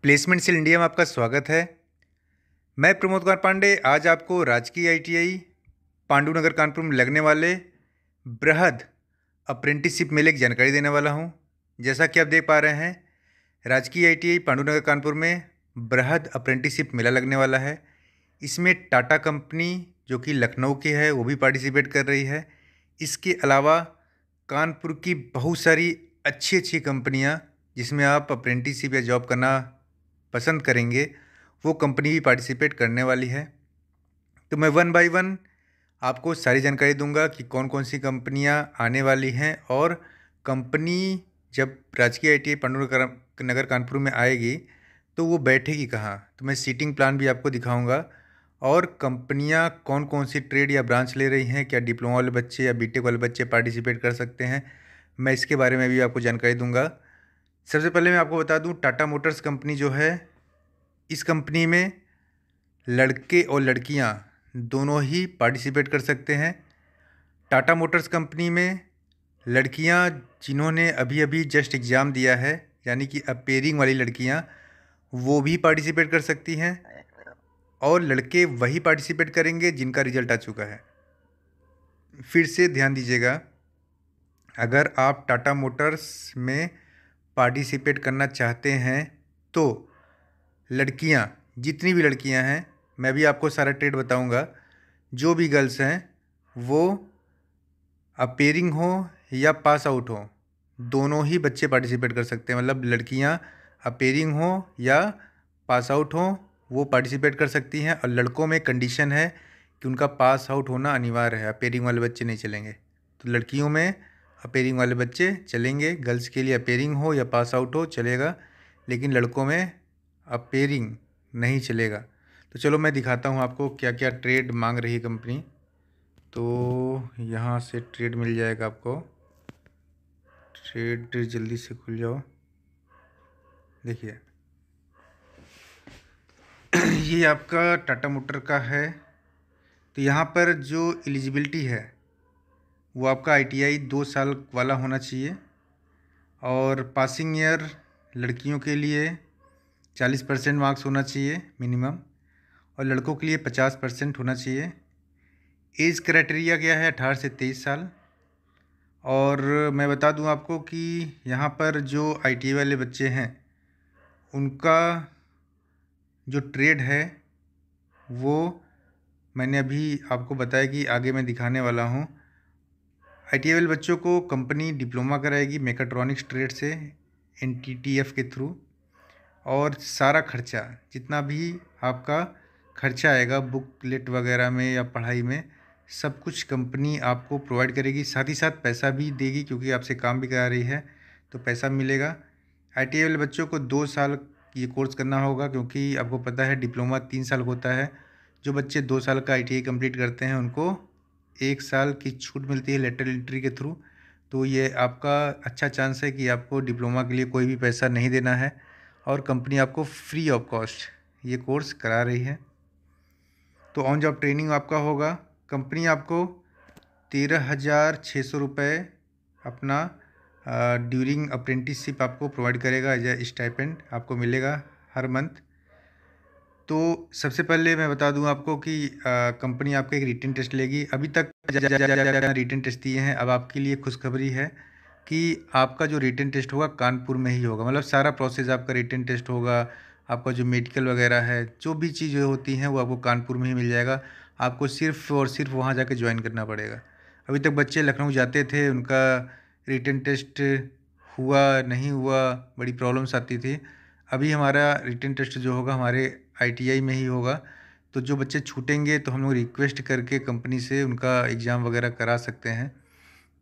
Placement cell India में आपका स्वागत है। मैं प्रमोद कुमार पांडे आज आपको राजकीय आईटीआई पांडु नगर कानपुर में लगने वाले बृहद अप्रेंटिसशिप मेले की जानकारी देने वाला हूं। जैसा कि आप देख पा रहे हैं, राजकीय आईटीआई पांडु नगर कानपुर में बृहद अप्रेंटिसशिप मेला लगने वाला है। इसमें टाटा कंपनी जो कि लखनऊ की है वो भी पार्टिसिपेट कर रही है। इसके अलावा कानपुर की बहुत सारी अच्छी अच्छी कंपनियां जिसमें आप अप्रेंटिसशिप या जॉब करना पसंद करेंगे वो कंपनी भी पार्टिसिपेट करने वाली है। तो मैं वन बाय वन आपको सारी जानकारी दूंगा कि कौन कौन सी कंपनियां आने वाली हैं और कंपनी जब राजकीय आईटीआई पांडु नगर कानपुर में आएगी तो वो बैठेगी कहाँ। तो मैं सीटिंग प्लान भी आपको दिखाऊंगा और कंपनियां कौन कौन सी ट्रेड या ब्रांच ले रही हैं, क्या डिप्लोमा वाले बच्चे या बीटेक वाले बच्चे पार्टिसिपेट कर सकते हैं, मैं इसके बारे में भी आपको जानकारी दूंगा। सबसे पहले मैं आपको बता दूं, टाटा मोटर्स कंपनी जो है, इस कंपनी में लड़के और लड़कियां दोनों ही पार्टिसिपेट कर सकते हैं। टाटा मोटर्स कंपनी में लड़कियां जिन्होंने अभी अभी जस्ट एग्ज़ाम दिया है, यानी कि अपेयरिंग वाली लड़कियां, वो भी पार्टिसिपेट कर सकती हैं और लड़के वही पार्टिसिपेट करेंगे जिनका रिजल्ट आ चुका है। फिर से ध्यान दीजिएगा, अगर आप टाटा मोटर्स में पार्टिसिपेट करना चाहते हैं तो लड़कियां, जितनी भी लड़कियां हैं, मैं भी आपको सारा ट्रेड बताऊंगा, जो भी गर्ल्स हैं वो अपेयरिंग हो या पास आउट हो, दोनों ही बच्चे पार्टिसिपेट कर सकते हैं। मतलब लड़कियां अपेयरिंग हो या पास आउट हो वो पार्टिसिपेट कर सकती हैं। और लड़कों में कंडीशन है कि उनका पास आउट होना अनिवार्य है, अपेयरिंग वाले बच्चे नहीं चलेंगे। तो लड़कियों में अपेयरिंग वाले बच्चे चलेंगे, गर्ल्स के लिए अपेयरिंग हो या पास आउट हो चलेगा, लेकिन लड़कों में अपेयरिंग नहीं चलेगा। तो चलो मैं दिखाता हूँ आपको क्या क्या ट्रेड मांग रही है कंपनी। तो यहाँ से ट्रेड मिल जाएगा आपको। ट्रेड जल्दी से खुल जाओ। देखिए ये आपका टाटा मोटर का है। तो यहाँ पर जो एलिजिबिलिटी है वो आपका आईटीआई 2 साल वाला होना चाहिए और पासिंग ईयर लड़कियों के लिए 40% मार्क्स होना चाहिए मिनिमम, और लड़कों के लिए 50% होना चाहिए। एज क्राइटेरिया क्या है? 18 से 23 साल। और मैं बता दूं आपको कि यहाँ पर जो आईटीआई वाले बच्चे हैं उनका जो ट्रेड है वो मैंने अभी आपको बताया कि आगे मैं दिखाने वाला हूँ। आईटीआई वाले बच्चों को कंपनी डिप्लोमा कराएगी मेकाट्रॉनिक्स ट्रेड से एनटीटीएफ के थ्रू, और सारा खर्चा जितना भी आपका खर्चा आएगा बुकलेट वगैरह में या पढ़ाई में, सब कुछ कंपनी आपको प्रोवाइड करेगी। साथ ही साथ पैसा भी देगी क्योंकि आपसे काम भी करा रही है, तो पैसा मिलेगा। आईटीआई वाले बच्चों को 2 साल ये कोर्स करना होगा क्योंकि आपको पता है डिप्लोमा 3 साल का होता है। जो बच्चे 2 साल का आईटीआई कंप्लीट करते हैं उनको 1 साल की छूट मिलती है लेटरल एंट्री के थ्रू। तो ये आपका अच्छा चांस है कि आपको डिप्लोमा के लिए कोई भी पैसा नहीं देना है और कंपनी आपको फ्री ऑफ कॉस्ट ये कोर्स करा रही है। तो ऑन जॉब ट्रेनिंग आपका होगा। कंपनी आपको 13,600 रुपये अपना ड्यूरिंग अप्रेंटिसशिप आपको प्रोवाइड करेगा। एज ए स्टाइपेंड आपको मिलेगा हर मंथ। तो सबसे पहले मैं बता दूं आपको कि कंपनी आपका एक रिटन टेस्ट लेगी। अभी तक रिटन टेस्ट दिए हैं, अब आपके लिए खुशखबरी है कि आपका जो रिटन टेस्ट होगा कानपुर में ही होगा। मतलब सारा प्रोसेस आपका रिटन टेस्ट होगा, आपका जो मेडिकल वगैरह है, जो भी चीज़ें होती हैं वो आपको कानपुर में ही मिल जाएगा। आपको सिर्फ और सिर्फ वहाँ जाके ज्वाइन करना पड़ेगा। अभी तक बच्चे लखनऊ जाते थे, उनका रिटन टेस्ट हुआ नहीं हुआ, बड़ी प्रॉब्लम्स आती थी। अभी हमारा रिटन टेस्ट जो होगा हमारे आईटीआई में ही होगा। तो जो बच्चे छूटेंगे तो हम लोग रिक्वेस्ट करके कंपनी से उनका एग्ज़ाम वगैरह करा सकते हैं।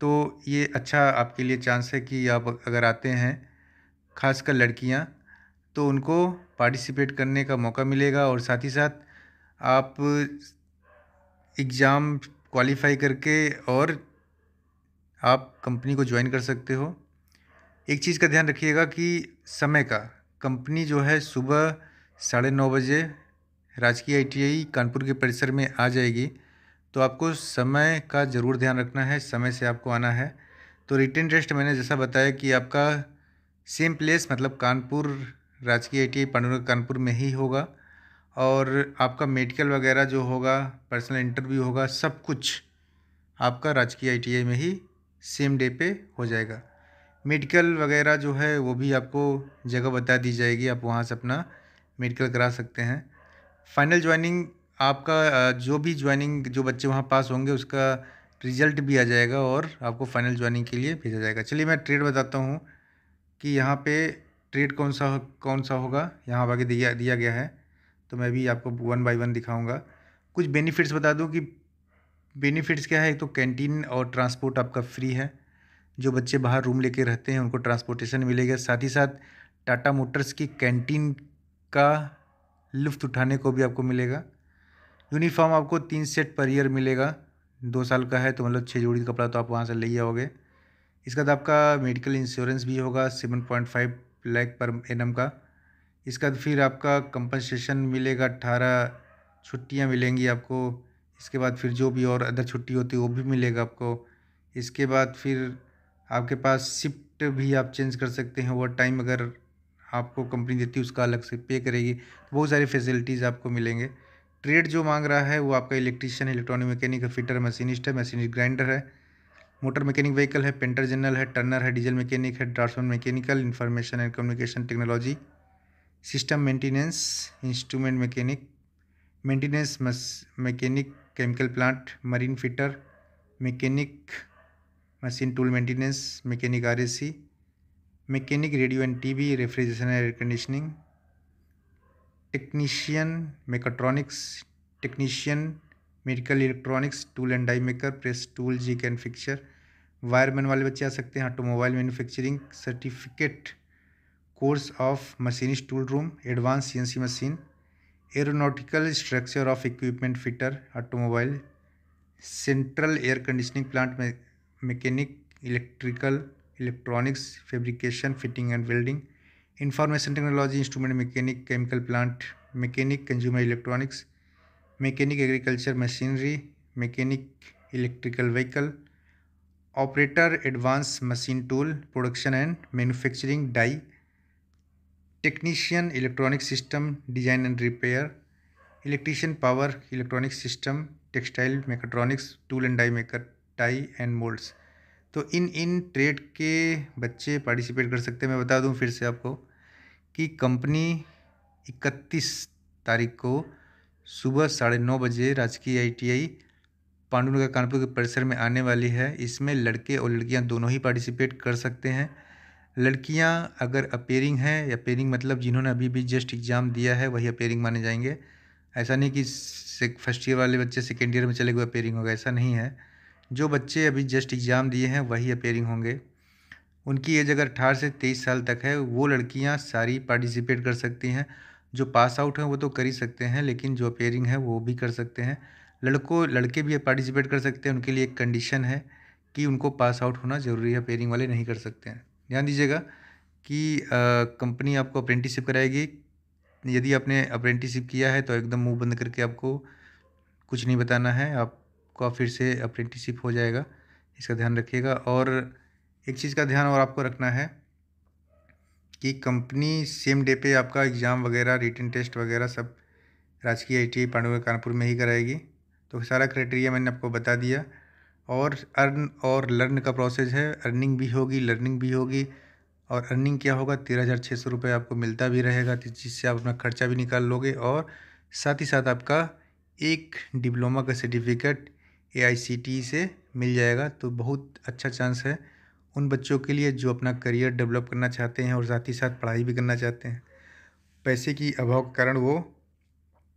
तो ये अच्छा आपके लिए चांस है कि आप अगर आते हैं, खासकर लड़कियां, तो उनको पार्टिसिपेट करने का मौका मिलेगा और साथ ही साथ आप एग्ज़ाम क्वालिफाई करके और आप कंपनी को ज्वाइन कर सकते हो। एक चीज़ का ध्यान रखिएगा कि समय का, कंपनी जो है सुबह 9:30 बजे राजकीय आईटीआई कानपुर के परिसर में आ जाएगी। तो आपको समय का ज़रूर ध्यान रखना है, समय से आपको आना है। तो रिटन टेस्ट मैंने जैसा बताया कि आपका सेम प्लेस मतलब कानपुर राजकीय आईटीआई पांडुनगर कानपुर में ही होगा। और आपका मेडिकल वगैरह जो होगा, पर्सनल इंटरव्यू होगा, सब कुछ आपका राजकीय आईटीआई में ही सेम डे पे हो जाएगा। मेडिकल वगैरह जो है वो भी आपको जगह बता दी जाएगी, आप वहाँ से अपना मेडिकल करा सकते हैं। फाइनल ज्वाइनिंग आपका जो भी ज्वाइनिंग जो बच्चे वहाँ पास होंगे उसका रिजल्ट भी आ जाएगा और आपको फाइनल ज्वाइनिंग के लिए भेजा जाएगा। चलिए मैं ट्रेड बताता हूँ कि यहाँ पे ट्रेड कौन सा होगा, यहाँ आगे दिया गया है, तो मैं भी आपको 1 बाय 1 दिखाऊंगा। कुछ बेनिफिट्स बता दूँ कि बेनिफिट्स क्या है। एक तो कैंटीन और ट्रांसपोर्ट आपका फ्री है, जो बच्चे बाहर रूम लेके रहते हैं उनको ट्रांसपोर्टेशन मिलेगा। साथ ही साथ टाटा मोटर्स की कैंटीन का लुफ्त उठाने को भी आपको मिलेगा। यूनिफॉर्म आपको 3 सेट पर ईयर मिलेगा, 2 साल का है तो मतलब 6 जोड़ी कपड़ा तो आप वहाँ से ले आओगे। इसके बाद आपका मेडिकल इंश्योरेंस भी होगा 7.5 लाख पर एनम का। इसका फिर आपका कंपनसेशन मिलेगा, 18 छुट्टियाँ मिलेंगी आपको। इसके बाद फिर जो भी और अदर छुट्टी होती है वो भी मिलेगा आपको। इसके बाद फिर आपके पास शिफ्ट भी आप चेंज कर सकते हैं, ओवर टाइम अगर आपको कंपनी देती है उसका अलग से पे करेगी। बहुत सारी फैसिलिटीज़ आपको मिलेंगे। ट्रेड जो मांग रहा है वो आपका electrician, electronic mechanic, fitter, machinist है, मशीनिस्ट ग्राइंडर है, मोटर मैकेनिक व्हीकल है, पेंटर जनरल है, टर्नर है, डीजल मैकेनिक है, draughtsman mechanical, information and communication technology, system maintenance, instrument mechanic, maintenance mechanic, chemical plant, marine fitter, mechanic, machine tool maintenance, mechanic RAC, mechanic radio and TV, refrigeration and air conditioning, technician mechatronics, technician medical electronics, tool and die maker, press tool, jig and fixture, wireman वाले बच्चे आ सकते हैं, automobile manufacturing certificate course of machinist tool room, advance CNC machine, aeronautical structure of equipment fitter, automobile, central air conditioning plant में mechanic, electrical, electronics, fabrication, fitting and welding, information technology, instrument mechanic, chemical plant mechanic, consumer electronics, mechanic agriculture machinery, mechanic electrical vehicle, operator advance machine tool, production and manufacturing, die, technician electronic system design and repair, electrician power electronic system, textile mechatronics, tool and die maker, tie and moulds. तो इन trade के बच्चे participate कर सकते हैं। मैं बता दूं फिर से आपको कि कंपनी 31 तारीख को सुबह 9:30 बजे राजकीय आईटीआई पांडुनगर कानपुर के परिसर में आने वाली है। इसमें लड़के और लड़कियां दोनों ही पार्टिसिपेट कर सकते हैं। लड़कियां अगर अपेयरिंग हैं, अपेयरिंग मतलब जिन्होंने अभी भी जस्ट एग्ज़ाम दिया है वही अपेयरिंग माने जाएंगे। ऐसा नहीं कि फर्स्ट ईयर वाले बच्चे सेकेंड ईयर में चले गए अपेयरिंग होगा, ऐसा नहीं है। जो बच्चे अभी जस्ट एग्ज़ाम दिए हैं वही अपेयरिंग होंगे। उनकी एज अगर 18 से 23 साल तक है वो लड़कियां सारी पार्टिसिपेट कर सकती हैं। जो पास आउट हैं वो तो कर ही सकते हैं, लेकिन जो अपेयरिंग है वो भी कर सकते हैं। लड़के भी पार्टिसिपेट कर सकते हैं। उनके लिए एक कंडीशन है कि उनको पास आउट होना ज़रूरी है, अपेयरिंग वाले नहीं कर सकते हैं। ध्यान दीजिएगा कि कंपनी आपको अप्रेंटिसशिप कराएगी। यदि आपने अप्रेंटिसशिप किया है तो एकदम मुंह बंद करके आपको कुछ नहीं बताना है, आपका फिर से अप्रेंटिसशिप हो जाएगा, इसका ध्यान रखिएगा। और एक चीज़ का ध्यान और आपको रखना है कि कंपनी सेम डे पे आपका एग्ज़ाम वगैरह, रिटन टेस्ट वगैरह सब राजकीय आईटीआई पांडुनगर कानपुर में ही कराएगी। तो सारा क्राइटेरिया मैंने आपको बता दिया। और अर्न और लर्न का प्रोसेस है, अर्निंग भी होगी, लर्निंग भी होगी। और अर्निंग क्या होगा, 13,600 रुपये आपको मिलता भी रहेगा, जिससे आप अपना खर्चा भी निकाल लोगे। और साथ ही साथ आपका एक डिप्लोमा का सर्टिफिकेट एआईसीटीई से मिल जाएगा। तो बहुत अच्छा चांस है उन बच्चों के लिए जो अपना करियर डेवलप करना चाहते हैं और साथ ही साथ पढ़ाई भी करना चाहते हैं। पैसे की अभाव के कारण वो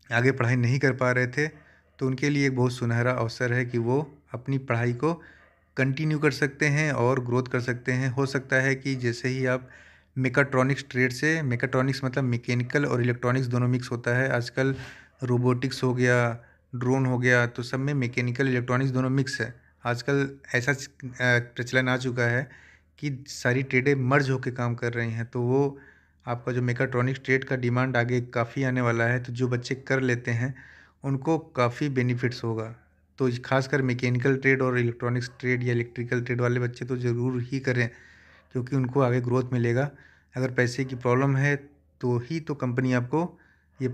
आगे पढ़ाई नहीं कर पा रहे थे, तो उनके लिए एक बहुत सुनहरा अवसर है कि वो अपनी पढ़ाई को कंटिन्यू कर सकते हैं और ग्रोथ कर सकते हैं। हो सकता है कि जैसे ही आप मेकाट्रॉनिक्स ट्रेड से, मेकाट्रॉनिक्स मतलब मैकेनिकल और इलेक्ट्रॉनिक्स दोनों मिक्स होता है। आजकल रोबोटिक्स हो गया, ड्रोन हो गया, तो सब में मैकेनिकल इलेक्ट्रॉनिक्स दोनों मिक्स है। आजकल ऐसा प्रचलन आ चुका है कि सारी ट्रेडें मर्ज होकर काम कर रही हैं। तो वो आपका जो मेकाट्रॉनिक्स ट्रेड का डिमांड आगे काफ़ी आने वाला है। तो जो बच्चे कर लेते हैं उनको काफ़ी बेनिफिट्स होगा। तो खासकर मैकेनिकल ट्रेड और इलेक्ट्रॉनिक्स ट्रेड या इलेक्ट्रिकल ट्रेड वाले बच्चे तो ज़रूर ही करें, क्योंकि उनको आगे ग्रोथ मिलेगा। अगर पैसे की प्रॉब्लम है तो ही तो कंपनी आपको ये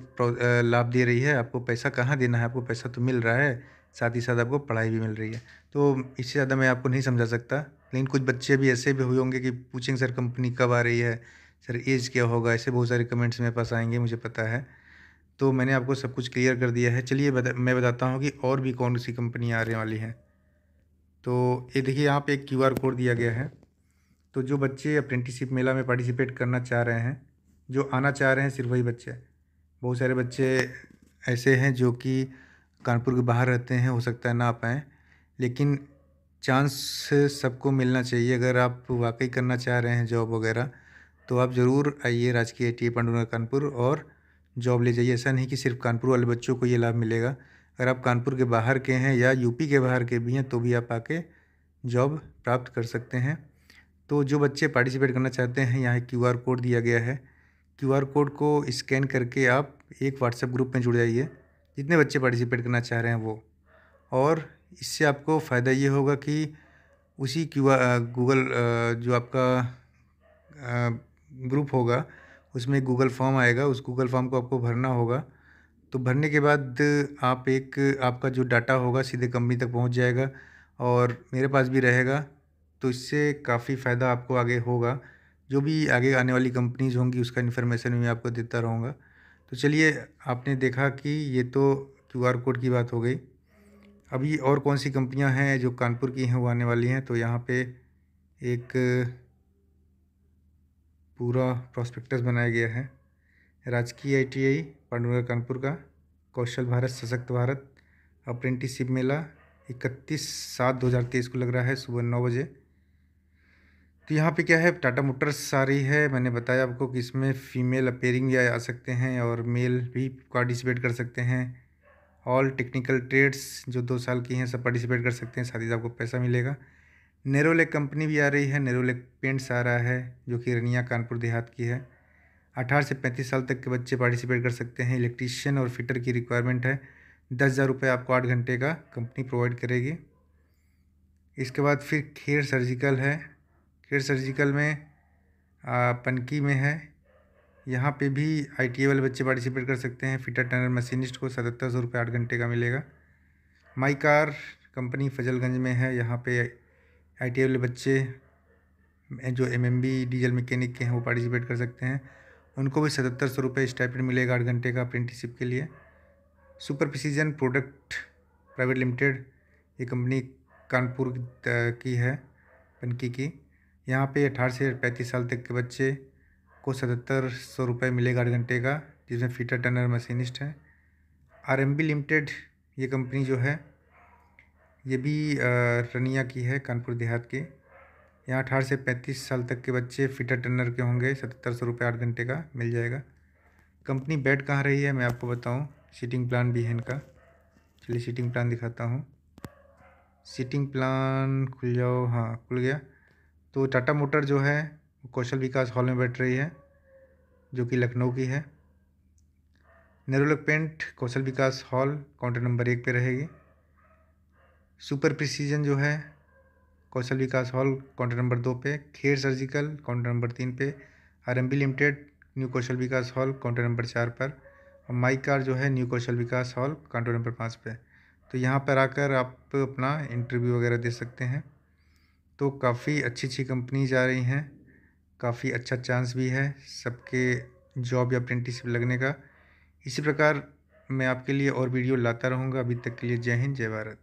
लाभ दे रही है। आपको पैसा कहाँ देना है, आपको पैसा तो मिल रहा है, साथ ही साथ आपको पढ़ाई भी मिल रही है। तो इससे ज़्यादा मैं आपको नहीं समझा सकता। लेकिन कुछ बच्चे भी ऐसे भी हुए होंगे कि पूछेंगे सर कंपनी कब आ रही है, सर एज क्या होगा, ऐसे बहुत सारे कमेंट्स मेरे पास आएंगे, मुझे पता है। तो मैंने आपको सब कुछ क्लियर कर दिया है। चलिए मैं बताता हूँ कि और भी कौन सी कंपनियाँ आने वाली हैं। तो ये देखिए यहाँ पे एक QR कोड दिया गया है। तो जो बच्चे अप्रेंटिसशिप मेला में पार्टिसिपेट करना चाह रहे हैं, जो आना चाह रहे हैं, सिर्फ वही बच्चे। बहुत सारे बच्चे ऐसे हैं जो कि कानपुर के बाहर रहते हैं, हो सकता है ना आ पाएँ, लेकिन चांस सबको मिलना चाहिए। अगर आप वाकई करना चाह रहे हैं जॉब वगैरह, तो आप ज़रूर आइए राजकीय ITI पांडुनगर कानपुर और जॉब ले जाइए। ऐसा नहीं कि सिर्फ कानपुर वाले बच्चों को ये लाभ मिलेगा। अगर आप कानपुर के बाहर के हैं या यूपी के बाहर के भी हैं, तो भी आप आके जॉब प्राप्त कर सकते हैं। तो जो बच्चे पार्टिसिपेट करना चाहते हैं, यहाँ एक QR कोड दिया गया है। QR कोड को स्कैन करके आप एक व्हाट्सएप ग्रुप में जुड़ जाइए, जितने बच्चे पार्टिसिपेट करना चाह रहे हैं वो। और इससे आपको फ़ायदा ये होगा कि उसी गूगल जो आपका ग्रुप होगा, उसमें गूगल फॉर्म आएगा, उस गूगल फॉर्म को आपको भरना होगा। तो भरने के बाद आपका जो डाटा होगा सीधे कंपनी तक पहुंच जाएगा और मेरे पास भी रहेगा। तो इससे काफ़ी फ़ायदा आपको आगे होगा। जो भी आगे आने वाली कंपनीज़ होंगी उसका इन्फॉर्मेशन मैं आपको देता रहूँगा। तो चलिए, आपने देखा कि ये तो QR कोड की बात हो गई। अभी और कौन सी कंपनियां हैं जो कानपुर की हैं वो आने वाली हैं। तो यहाँ पे एक पूरा प्रॉस्पेक्टस बनाया गया है। राजकीय ITI पांडुनगर कानपुर का कौशल भारत सशक्त भारत अप्रेंटिसशिप मेला 31/7/2023 को लग रहा है, सुबह 9 बजे। तो यहाँ पे क्या है, टाटा मोटर्स आ रही है। मैंने बताया आपको कि इसमें फ़ीमेल अपेयरिंग भी आ सकते हैं और मेल भी पार्टिसिपेट कर सकते हैं। ऑल टेक्निकल ट्रेड्स जो 2 साल की हैं सब पार्टिसिपेट कर सकते हैं, साथ ही आपको पैसा मिलेगा। नेरोलैक कंपनी भी आ रही है, नेरोलैक पेंट्स आ रहा है जो कि रनिया कानपुर देहात की है। 18 से 35 साल तक के बच्चे पार्टिसिपेट कर सकते हैं। इलेक्ट्रीशियन और फिटर की रिक्वायरमेंट है। 10,000 रुपये आपको 8 घंटे का कंपनी प्रोवाइड करेगी। इसके बाद फिर खेर सर्जिकल है। खेर सर्जिकल में पनकी में है। यहाँ पे भी ITI वाले बच्चे पार्टिसिपेट कर सकते हैं। फिटर टनर मशीनिस्ट को 7700 रुपये 8 घंटे का मिलेगा। माई कार कंपनी फजलगंज में है। यहाँ पे ITI वाले बच्चे जो MMB डीजल मैकेनिक के हैं वो पार्टिसिपेट कर सकते हैं। उनको भी 7700 रुपये स्टाइपेंड मिलेगा 8 घंटे का अप्रेंटिसशिप के लिए। Super precision product private limited, ये कंपनी कानपुर की है, पनकी की। यहाँ पे 18 से 35 साल तक के बच्चे को 7700 रुपये मिलेगा 8 घंटे का, जिसमें फिटर टनर मशीनिस्ट है। RMB लिमिटेड ये कंपनी जो है ये भी रनिया की है, कानपुर देहात की। यहाँ 18 से 35 साल तक के बच्चे फिटर टनर के होंगे, 7700 रुपये 8 घंटे का मिल जाएगा। कंपनी बैठ कहाँ रही है मैं आपको बताऊँ, सीटिंग प्लान भी है इनका। चलिए सीटिंग प्लान दिखाता हूँ। सीटिंग प्लान खुल जाओ, हाँ खुल गया। तो टाटा मोटर जो है वो कौशल विकास हॉल में बैठ रही है, जो कि लखनऊ की है। नेरोलैक पेंट कौशल विकास हॉल काउंटर नंबर 1 पे रहेगी। सुपर प्रिसीजन जो है कौशल विकास हॉल काउंटर नंबर 2 पे। खेर सर्जिकल काउंटर नंबर 3 पे। RMB लिमिटेड न्यू कौशल विकास हॉल काउंटर नंबर 4 पर। और माई कार जो है न्यू कौशल विकास हॉल काउंटर नंबर 5 पे। तो यहाँ पर आकर आप अपना इंटरव्यू वगैरह दे सकते हैं। तो काफ़ी अच्छी अच्छी कंपनीज आ रही हैं, काफ़ी अच्छा चांस भी है सबके जॉब या अप्रेंटिसशिप लगने का। इसी प्रकार मैं आपके लिए और वीडियो लाता रहूँगा। अभी तक के लिए जय हिंद, जय भारत।